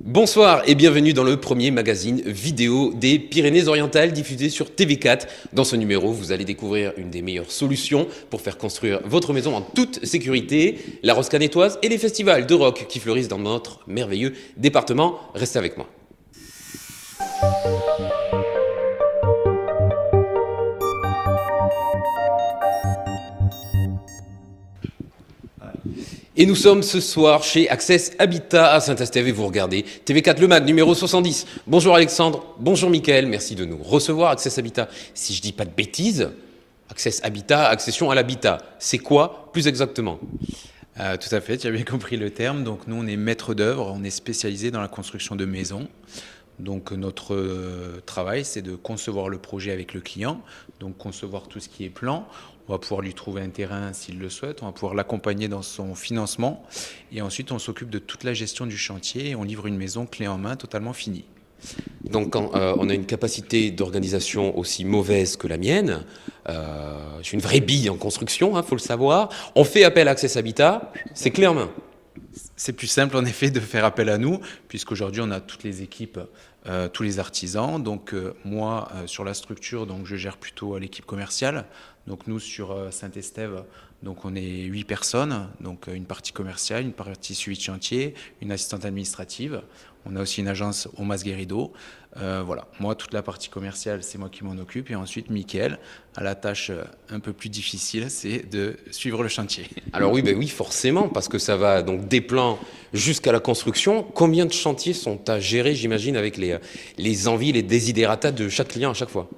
Bonsoir et bienvenue dans le premier magazine vidéo des Pyrénées-Orientales diffusé sur TV4. Dans ce numéro, vous allez découvrir une des meilleures solutions pour faire construire votre maison en toute sécurité, la rose canétoise et les festivals de rock qui fleurissent dans notre merveilleux département. Restez avec moi. Et nous sommes ce soir chez Access Habitat à Saint-Estève et vous regardez TV4 Le Mag numéro 70. Bonjour Alexandre, bonjour Mickaël, merci de nous recevoir Access Habitat. Si je dis pas de bêtises, Access Habitat, accession à l'habitat, c'est quoi plus exactement ? Tout à fait, tu as bien compris le terme. Donc nous, on est maître d'œuvre, on est spécialisé dans la construction de maisons. Donc notre travail, c'est de concevoir le projet avec le client, donc concevoir tout ce qui est plan. On va pouvoir lui trouver un terrain s'il le souhaite, on va pouvoir l'accompagner dans son financement et ensuite on s'occupe de toute la gestion du chantier et on livre une maison clé en main totalement finie. Donc quand on a une capacité d'organisation aussi mauvaise que la mienne, je suis une vraie bille en construction, faut le savoir, on fait appel à Access Habitat, c'est clé en main. C'est plus simple en effet de faire appel à nous, puisqu'aujourd'hui on a toutes les équipes, tous les artisans. Donc moi sur la structure, donc je gère plutôt l'équipe commerciale. Donc nous sur Saint-Estève, donc on est 8 personnes, donc une partie commerciale, une partie suivi de chantier, une assistante administrative. On a aussi une agence au Masguerido. Voilà, moi toute la partie commerciale, c'est moi qui m'en occupe. Et ensuite Mickaël a la tâche un peu plus difficile, c'est de suivre le chantier. Alors oui, oui, forcément, parce que ça va donc des plans jusqu'à la construction. Combien de chantiers sont à gérer, j'imagine, avec les envies, les desiderata de chaque client à chaque fois ?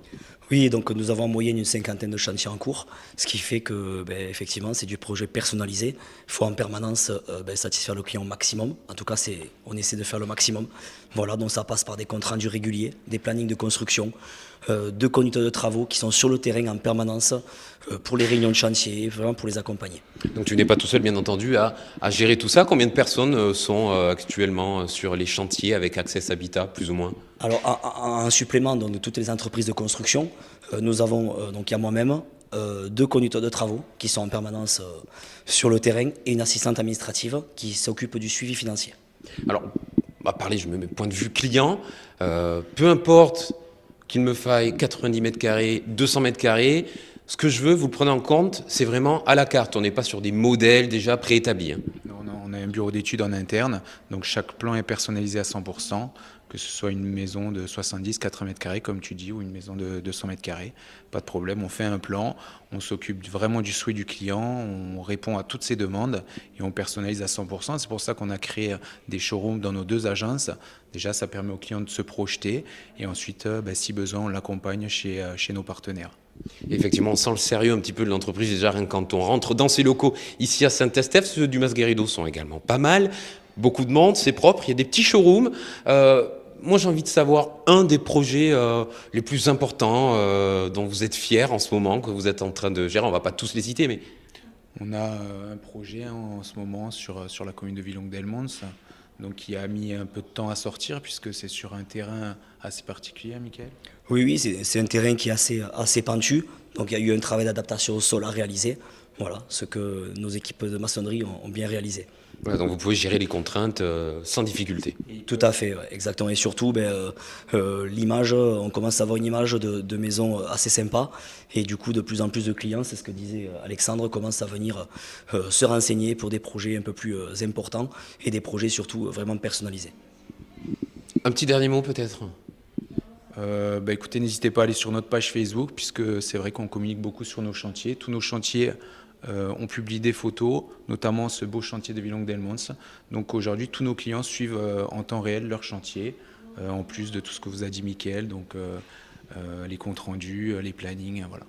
Oui, donc nous avons en moyenne une cinquantaine de chantiers en cours, ce qui fait que, effectivement, c'est du projet personnalisé. Il faut en permanence satisfaire le client au maximum. En tout cas, on essaie de faire le maximum. Voilà, donc ça passe par des comptes rendus réguliers, des plannings de construction, de conducteurs de travaux qui sont sur le terrain en permanence pour les réunions de chantier, vraiment pour les accompagner. Donc tu n'es pas tout seul, bien entendu, à gérer tout ça. Combien de personnes sont actuellement sur les chantiers avec Access Habitat, plus ou moins ? Alors, en supplément donc, de toutes les entreprises de construction, nous avons, donc il y a moi-même, 2 conducteurs de travaux qui sont en permanence sur le terrain et une assistante administrative qui s'occupe du suivi financier. Alors, on va parler, je me mets point de vue client. Peu importe qu'il me faille 90 mètres carrés, 200 mètres carrés, ce que je veux, vous le prenez en compte, c'est vraiment à la carte. On n'est pas sur des modèles déjà préétablis. On a un bureau d'études en interne, donc chaque plan est personnalisé à 100%, que ce soit une maison de 70, 80 mètres carrés, comme tu dis, ou une maison de 200 mètres carrés. Pas de problème, on fait un plan, on s'occupe vraiment du souhait du client, on répond à toutes ses demandes et on personnalise à 100%. C'est pour ça qu'on a créé des showrooms dans nos 2 agences. Déjà, ça permet aux clients de se projeter et ensuite, si besoin, on l'accompagne chez nos partenaires. Effectivement, on sent le sérieux un petit peu de l'entreprise déjà rien que quand on rentre dans ces locaux ici à Saint-Estève. Ceux du Masguerido sont également pas mal. Beaucoup de monde, c'est propre, il y a des petits showrooms. Moi, j'ai envie de savoir un des projets les plus importants dont vous êtes fiers en ce moment, que vous êtes en train de gérer. On ne va pas tous les citer, mais... On a un projet en ce moment sur la commune de Villongue-d'Elmons, donc qui a mis un peu de temps à sortir puisque c'est sur un terrain assez particulier, Mickaël. Oui, c'est un terrain qui est assez pentu, donc il y a eu un travail d'adaptation au sol à réaliser. Voilà, ce que nos équipes de maçonnerie ont bien réalisé. Voilà, donc vous pouvez gérer les contraintes sans difficulté. Tout à fait, ouais, exactement. Et surtout, l'image, on commence à avoir une image de maison assez sympa. Et du coup, de plus en plus de clients, c'est ce que disait Alexandre, commencent à venir se renseigner pour des projets un peu plus importants et des projets surtout vraiment personnalisés. Un petit dernier mot peut-être ? Écoutez, n'hésitez pas à aller sur notre page Facebook, puisque c'est vrai qu'on communique beaucoup sur nos chantiers. Tous nos chantiers, on publie des photos, notamment ce beau chantier de Villongue-d'Elmons. Donc aujourd'hui, tous nos clients suivent en temps réel leur chantier, en plus de tout ce que vous a dit Mickaël, donc les comptes rendus, les plannings, voilà.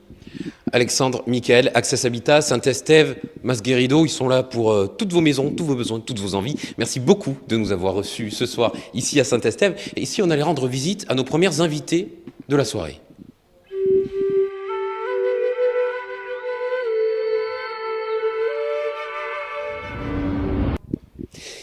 Alexandre, Mickaël, Access Habitat, Saint-Estève, Masguerido, ils sont là pour toutes vos maisons, tous vos besoins, toutes vos envies. Merci beaucoup de nous avoir reçus ce soir ici à Saint-Estève. Et ici, on allait rendre visite à nos premières invités de la soirée.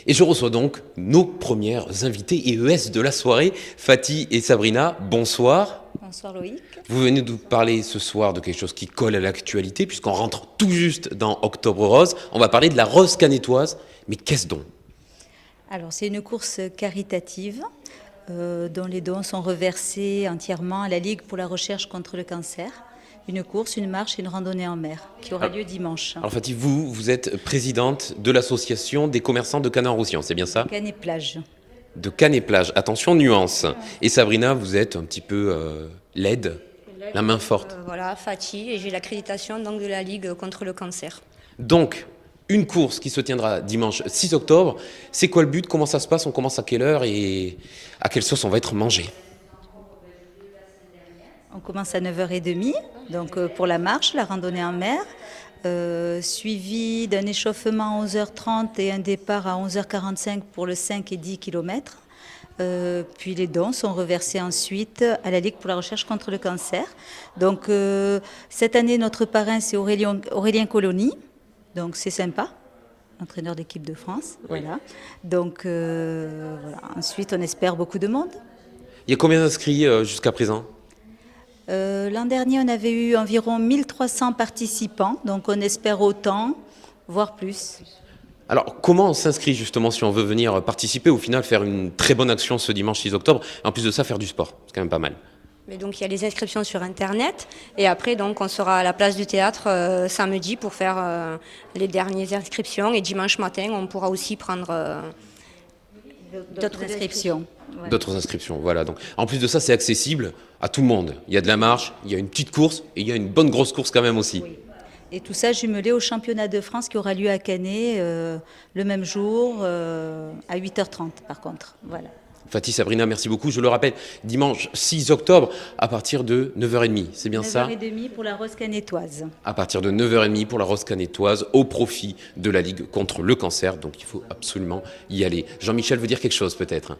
Et je reçois donc nos premières invités EES de la soirée, Fatih et Sabrina. Bonsoir. Bonsoir Loïc. Vous venez de nous parler ce soir de quelque chose qui colle à l'actualité, puisqu'on rentre tout juste dans Octobre Rose. On va parler de la rose canétoise. Mais qu'est-ce donc ? Alors, c'est une course caritative dont les dons sont reversés entièrement à la Ligue pour la recherche contre le cancer. Une course, une marche et une randonnée en mer qui aura lieu dimanche. Alors Fatih, vous êtes présidente de l'association des commerçants de Cannes-en-Roussillon, c'est bien ça? Cannes et plage. De Cannes et plage, attention nuance. Et Sabrina, vous êtes un petit peu l'aide, la main forte. Voilà, Fatih, et j'ai l'accréditation donc de la Ligue contre le cancer. Donc, une course qui se tiendra dimanche 6 octobre. C'est quoi le but? Comment ça se passe? On commence à quelle heure et à quelle sauce on va être mangé? On commence à 9h30, donc pour la marche, la randonnée en mer, suivi d'un échauffement à 11h30 et un départ à 11h45 pour le 5 et 10 km. Puis les dons sont reversés ensuite à la Ligue pour la recherche contre le cancer. Donc cette année, notre parrain, c'est Aurélien Colony, donc c'est sympa. Entraîneur d'équipe de France, voilà. Donc voilà. Ensuite, on espère beaucoup de monde. Il y a combien d'inscrits jusqu'à présent? L'an dernier, on avait eu environ 1300 participants, donc on espère autant, voire plus. Alors, comment on s'inscrit justement si on veut venir participer, au final faire une très bonne action ce dimanche 6 octobre, et en plus de ça faire du sport? C'est quand même pas mal. Mais donc il y a les inscriptions sur Internet et après donc on sera à la place du théâtre samedi pour faire les dernières inscriptions et dimanche matin on pourra aussi prendre D'autres inscriptions. Ouais. D'autres inscriptions, voilà. Donc, en plus de ça, c'est accessible à tout le monde. Il y a de la marche, il y a une petite course et il y a une bonne grosse course quand même aussi. Oui. Et tout ça jumelé au championnat de France qui aura lieu à Canet le même jour à 8h30 par contre. Voilà. Fatih, Sabrina, merci beaucoup. Je le rappelle, dimanche 6 octobre à partir de 9h30, c'est bien ça? 9h30 pour la Rose Canetoise. À partir de 9h30 pour la Rose Canetoise au profit de la Ligue contre le cancer. Donc il faut absolument y aller. Jean-Michel veut dire quelque chose peut-être?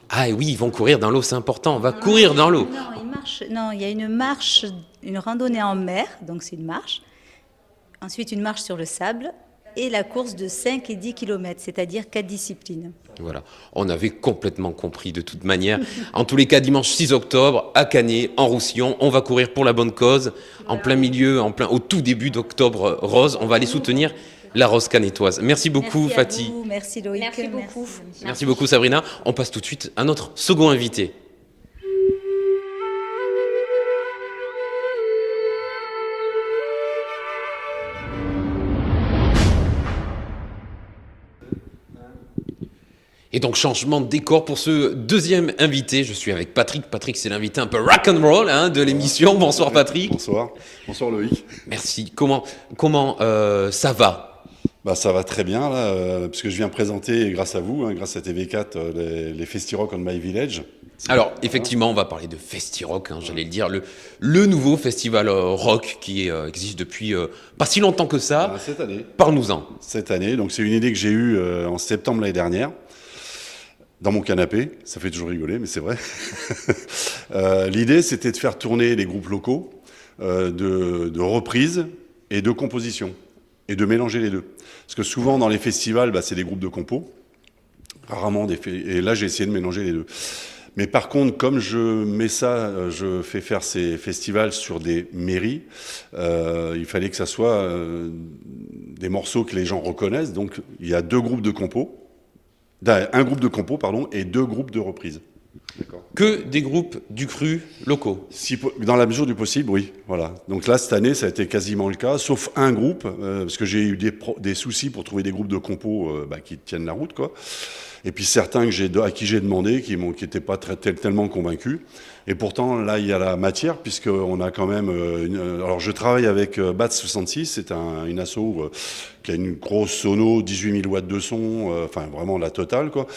Ah oui, ils vont courir dans l'eau, c'est important. On va courir dans l'eau. Non, ils marchent. Non, il y a une marche, une randonnée en mer, donc c'est une marche. Ensuite, une marche sur le sable et la course de 5 et 10 km, c'est-à-dire 4 disciplines. Voilà, on avait complètement compris de toute manière. En tous les cas, dimanche 6 octobre, à Canet, en Roussillon, on va courir pour la bonne cause, en plein milieu, au tout début d'octobre rose. On va aller soutenir la Rose Canetoise. Merci beaucoup, Merci Fatih. à vous, merci Loïc. Merci beaucoup. Merci beaucoup, Sabrina. On passe tout de suite à notre second invité. Et donc, changement de décor pour ce deuxième invité. Je suis avec Patrick. Patrick, c'est l'invité un peu rock'n'roll de l'émission. Bonsoir, Patrick. Bonsoir. Bonsoir, Loïc. Merci. Comment ça va? Ça va très bien, là, puisque je viens présenter, grâce à vous, grâce à TV4, les Festi-Rock on My Village. Alors, effectivement, on va parler de Festi-Rock, j'allais le dire, le nouveau festival rock qui existe depuis pas si longtemps que ça. Cette année. Parle-nous-en. Cette année, donc c'est une idée que j'ai eue en septembre l'année dernière. Dans mon canapé, ça fait toujours rigoler, mais c'est vrai. L'idée, c'était de faire tourner les groupes locaux, de reprise et de composition, et de mélanger les deux. Parce que souvent, dans les festivals, c'est des groupes de compos, rarement et là, j'ai essayé de mélanger les deux. Mais par contre, comme je fais faire ces festivals sur des mairies, il fallait que ça soit des morceaux que les gens reconnaissent. Donc, il y a un groupe de compos, et 2 groupes de reprises. Que des groupes du cru locaux. Dans la mesure du possible, oui. Voilà. Donc là, cette année, ça a été quasiment le cas, sauf un groupe, parce que j'ai eu des soucis pour trouver des groupes de compos qui tiennent la route, quoi. Et puis certains à qui j'ai demandé, qui n'étaient pas tellement convaincus. Et pourtant, là, il y a la matière, puisqu'on a quand même... alors, je travaille avec BAT 66, c'est une asso qui a une grosse sono, 18 000 watts de son, vraiment la totale, quoi.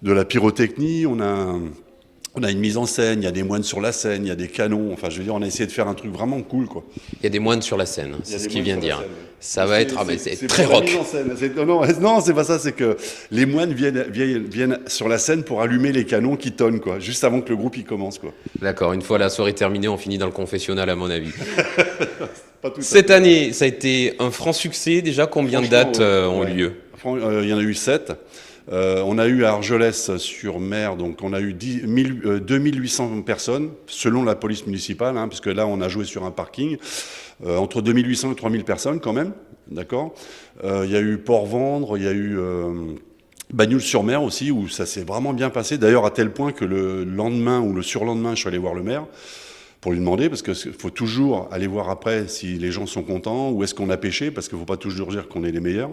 De la pyrotechnie, on a une mise en scène, il y a des moines sur la scène, il y a des canons. Enfin, je veux dire, on a essayé de faire un truc vraiment cool, quoi. Il y a des moines sur la scène, c'est ce qu'il vient de dire. Scène, Ça va être c'est très rock. rock. Non, c'est pas ça, c'est que les moines viennent sur la scène pour allumer les canons qui tonnent, quoi, juste avant que le groupe y commence, quoi. D'accord, une fois la soirée terminée, on finit dans le confessionnal, à mon avis. Pas tout Cette année, ça a été un franc succès. Déjà, combien de dates ont eu lieu? Il y en a eu 7. On a eu à Argelès-sur-Mer, donc on a eu 2800 personnes, selon la police municipale, puisque là on a joué sur un parking, entre 2800 et 3000 personnes quand même, d'accord. Il y a eu Port-Vendre, il y a eu Bagnols-sur-Mer aussi, où ça s'est vraiment bien passé. D'ailleurs, à tel point que le lendemain ou le surlendemain, je suis allé voir le maire pour lui demander, parce qu'il faut toujours aller voir après si les gens sont contents, où est-ce qu'on a pêché, parce qu'il ne faut pas toujours dire qu'on est les meilleurs.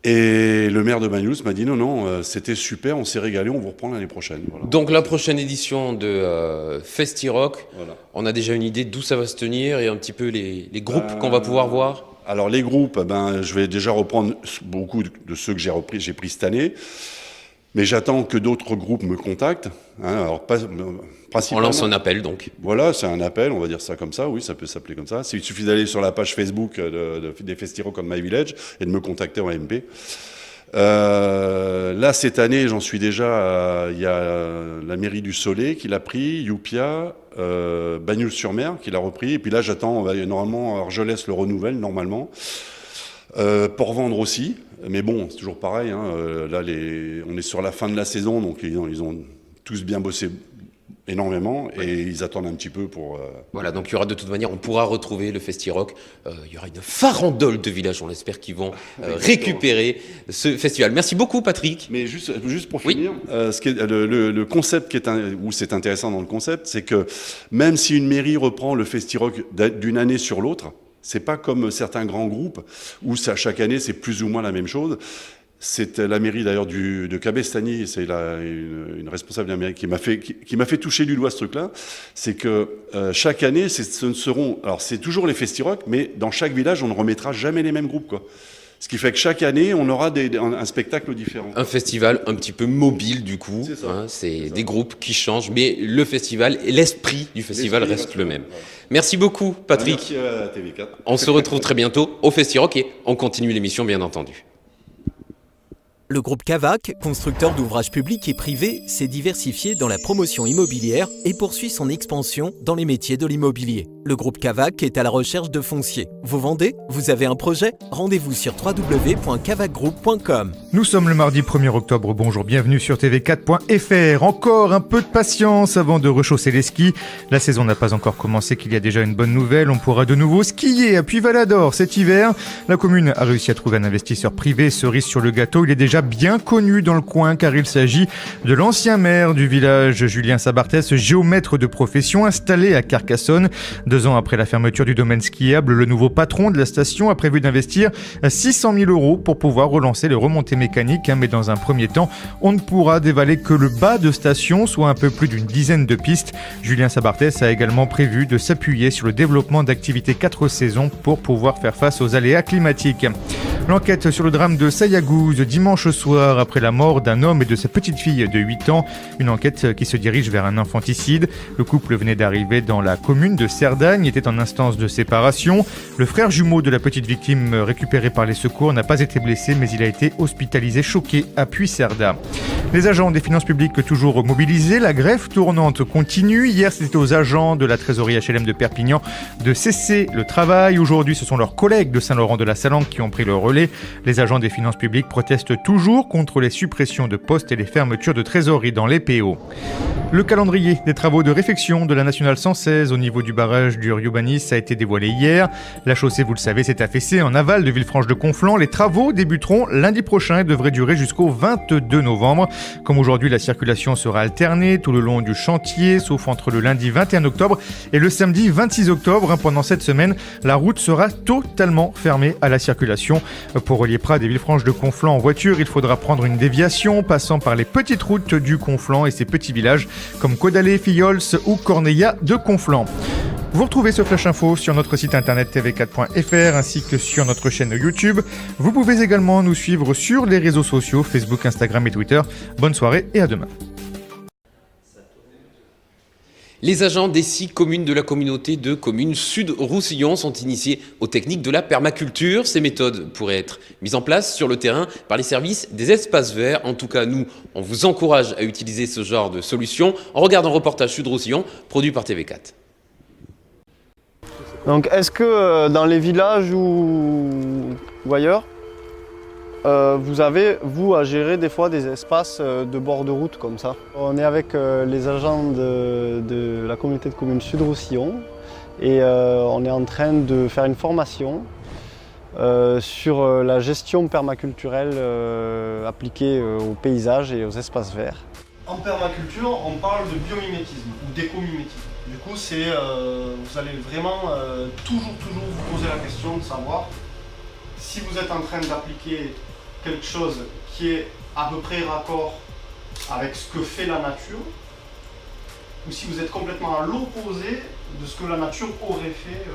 Et le maire de Bagnols m'a dit non, c'était super, on s'est régalé, on vous reprend l'année prochaine. Voilà. Donc la prochaine édition de Festi-Rock, Voilà. on a déjà une idée d'où ça va se tenir et un petit peu les groupes qu'on va pouvoir voir. Alors les groupes, je vais déjà reprendre beaucoup de ceux que j'ai pris cette année, mais j'attends que d'autres groupes me contactent. Alors principalement. On lance un appel donc. Voilà, c'est un appel, on va dire ça comme ça, oui, ça peut s'appeler comme ça. Il suffit d'aller sur la page Facebook des Festi-Rock on My Village et de me contacter en MP. Là, cette année, j'en suis déjà. Il y a la mairie du Soleil qui l'a pris, Youpia, Bagnols-sur-Mer qui l'a repris. Et puis là, j'attends, normalement, Argelès le renouvelle, normalement. Port-Vendre aussi. Mais bon, c'est toujours pareil. Là, on est sur la fin de la saison, donc ils ont tous bien bossé énormément et ils attendent un petit peu pour... Voilà, donc il y aura de toute manière, on pourra retrouver le Festi-Rock. Il y aura une farandole de villages, on espère qu'ils vont récupérer ce festival. Merci beaucoup Patrick. Mais juste pour finir, le concept où c'est intéressant dans le concept, c'est que même si une mairie reprend le Festi-Rock d'une année sur l'autre, c'est pas comme certains grands groupes où chaque année c'est plus ou moins la même chose. C'est la mairie d'ailleurs de Cabestany, c'est une responsable de la mairie qui m'a fait toucher du doigt ce truc-là. C'est que chaque année, c'est toujours les Festi-Rock, mais dans chaque village, on ne remettra jamais les mêmes groupes, quoi. Ce qui fait que chaque année, on aura un spectacle différent. Un festival un petit peu mobile du coup. C'est des groupes qui changent, mais le festival et l'esprit du festival reste le même. Voilà. Merci beaucoup Patrick. Merci à TV4. On se retrouve très bientôt au Festi-Rock et on continue l'émission bien entendu. Le groupe Cavac, constructeur d'ouvrages publics et privés, s'est diversifié dans la promotion immobilière et poursuit son expansion dans les métiers de l'immobilier. Le groupe Cavac est à la recherche de foncier. Vous vendez ? Vous avez un projet ? Rendez-vous sur www.cavacgroup.com. Nous sommes le mardi 1er octobre. Bonjour, bienvenue sur tv4.fr. Encore un peu de patience avant de rechausser les skis. La saison n'a pas encore commencé, qu'il y a déjà une bonne nouvelle. On pourra de nouveau skier à Puy-Valador cet hiver. La commune a réussi à trouver un investisseur privé. Cerise sur le gâteau, il est déjà bien connu dans le coin car il s'agit de l'ancien maire du village, Julien Sabartès, géomètre de profession installé à Carcassonne. 2 ans après la fermeture du domaine skiable, le nouveau patron de la station a prévu d'investir 600 000 € pour pouvoir relancer les remontées mécaniques. Mais dans un premier temps, on ne pourra dévaler que le bas de station, soit un peu plus d'une dizaine de pistes. Julien Sabartès a également prévu de s'appuyer sur le développement d'activités 4 saisons pour pouvoir faire face aux aléas climatiques. L'enquête sur le drame de Sayagouz dimanche soir après la mort d'un homme et de sa petite fille de 8 ans. Une enquête qui se dirige vers un infanticide. Le couple venait d'arriver dans la commune de Cerdagne, était en instance de séparation. Le frère jumeau de la petite victime récupéré par les secours n'a pas été blessé mais il a été hospitalisé choqué à Puy-Cerda. Les agents des finances publiques toujours mobilisés, la grève tournante continue. Hier c'était aux agents de la trésorerie HLM de Perpignan de cesser le travail. Aujourd'hui ce sont leurs collègues de Saint-Laurent-de-la-Salanque qui ont pris le relais. Les agents des finances publiques protestent toujours contre les suppressions de postes et les fermetures de trésorerie dans les PO. Le calendrier des travaux de réfection de la nationale 116 au niveau du barrage du Riubanis a été dévoilé hier. La chaussée, vous le savez, s'est affaissée en aval de Villefranche-de-Conflans. Les travaux débuteront lundi prochain et devraient durer jusqu'au 22 novembre. Comme aujourd'hui, la circulation sera alternée tout le long du chantier, sauf entre le lundi 21 octobre et le samedi 26 octobre. Pendant cette semaine, la route sera totalement fermée à la circulation. Pour relier Prades et Villefranche-de-Conflans en voiture, il faudra prendre une déviation passant par les petites routes du Conflans et ses petits villages comme Caudalé, Fillols ou Corneilla de Conflans. Vous retrouvez ce Flash Info sur notre site internet tv4.fr ainsi que sur notre chaîne YouTube. Vous pouvez également nous suivre sur les réseaux sociaux Facebook, Instagram et Twitter. Bonne soirée et à demain. Les agents des 6 communes de la communauté de communes Sud-Roussillon sont initiés aux techniques de la permaculture. Ces méthodes pourraient être mises en place sur le terrain par les services des espaces verts. En tout cas, nous, on vous encourage à utiliser ce genre de solution. On regarde un reportage Sud-Roussillon produit par TV4. Donc, est-ce que dans les villages ou ailleurs, vous avez, vous, à gérer des fois des espaces de bord de route comme ça? On est avec les agents de la communauté de communes Sud-Roussillon et on est en train de faire une formation sur la gestion permaculturelle appliquée aux paysages et aux espaces verts. En permaculture, on parle de biomimétisme ou d'écomimétisme. Du coup, vous allez vraiment toujours vous poser la question de savoir si vous êtes en train d'appliquer quelque chose qui est à peu près raccord avec ce que fait la nature, ou si vous êtes complètement à l'opposé de ce que la nature aurait fait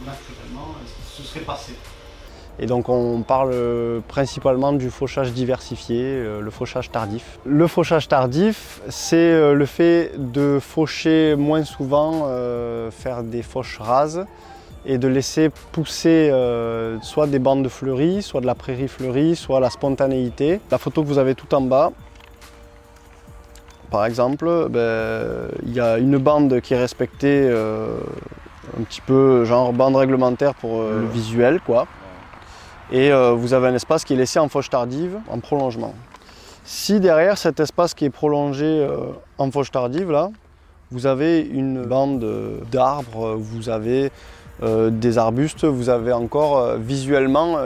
naturellement, ce serait passé. Et donc on parle principalement du fauchage diversifié, le fauchage tardif. Le fauchage tardif, c'est le fait de faucher moins souvent, faire des fauches rases et de laisser pousser soit des bandes fleuries, soit de la prairie fleurie, soit la spontanéité. La photo que vous avez tout en bas, par exemple, il y a une bande qui est respectée un petit peu genre bande réglementaire pour le visuel, quoi. Et vous avez un espace qui est laissé en fauche tardive, en prolongement. Si derrière cet espace qui est prolongé en fauche tardive, là, vous avez une bande d'arbres, vous avez des arbustes, vous avez encore visuellement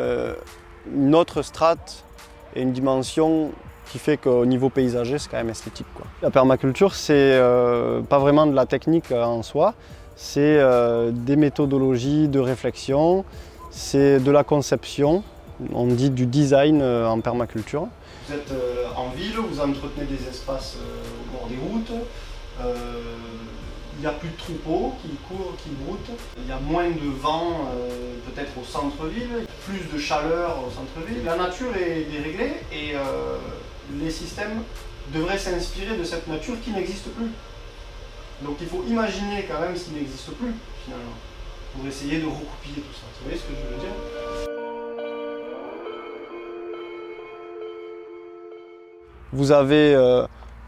une autre strate et une dimension qui fait qu'au niveau paysager, c'est quand même esthétique, quoi. La permaculture, c'est pas vraiment de la technique en soi, c'est des méthodologies de réflexion, c'est de la conception, on dit du design en permaculture. Vous êtes en ville, vous entretenez des espaces au bord des routes, il n'y a plus de troupeaux qui courent, qui broutent, il y a moins de vent peut-être au centre-ville, plus de chaleur au centre-ville. La nature est déréglée et les systèmes devraient s'inspirer de cette nature qui n'existe plus. Donc il faut imaginer quand même ce qui n'existe plus finalement, pour essayer de recoupiller tout ça. Vous voyez ce que je veux dire? Vous avez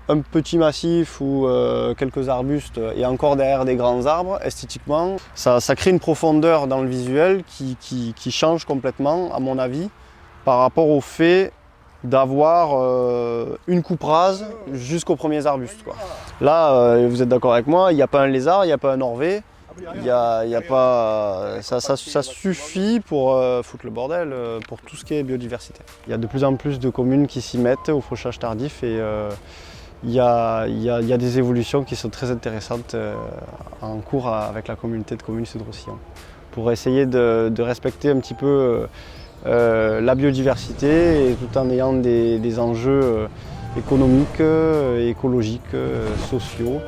un petit massif ou quelques arbustes et encore derrière des grands arbres, esthétiquement, ça crée une profondeur dans le visuel qui change complètement, à mon avis, par rapport au fait d'avoir une coupe rase jusqu'aux premiers arbustes, quoi. Là, vous êtes d'accord avec moi, il n'y a pas un lézard, il n'y a pas un orvet, il y a pas, ça suffit pour foutre le bordel pour tout ce qui est biodiversité. Il y a de plus en plus de communes qui s'y mettent au fauchage tardif et il y a des évolutions qui sont très intéressantes en cours avec la communauté de communes Sud-Roussillon pour essayer de respecter un petit peu la biodiversité et tout en ayant des enjeux économiques, écologiques, sociaux.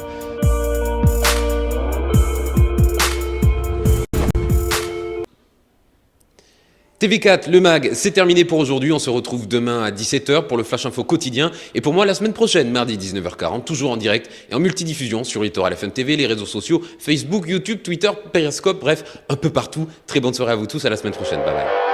TV4, le MAG, c'est terminé pour aujourd'hui. On se retrouve demain à 17h pour le Flash Info quotidien. Et pour moi, la semaine prochaine, mardi 19h40, toujours en direct et en multidiffusion sur Littoral FM TV, les réseaux sociaux, Facebook, YouTube, Twitter, Periscope, bref, un peu partout. Très bonne soirée à vous tous, à la semaine prochaine. Bye bye.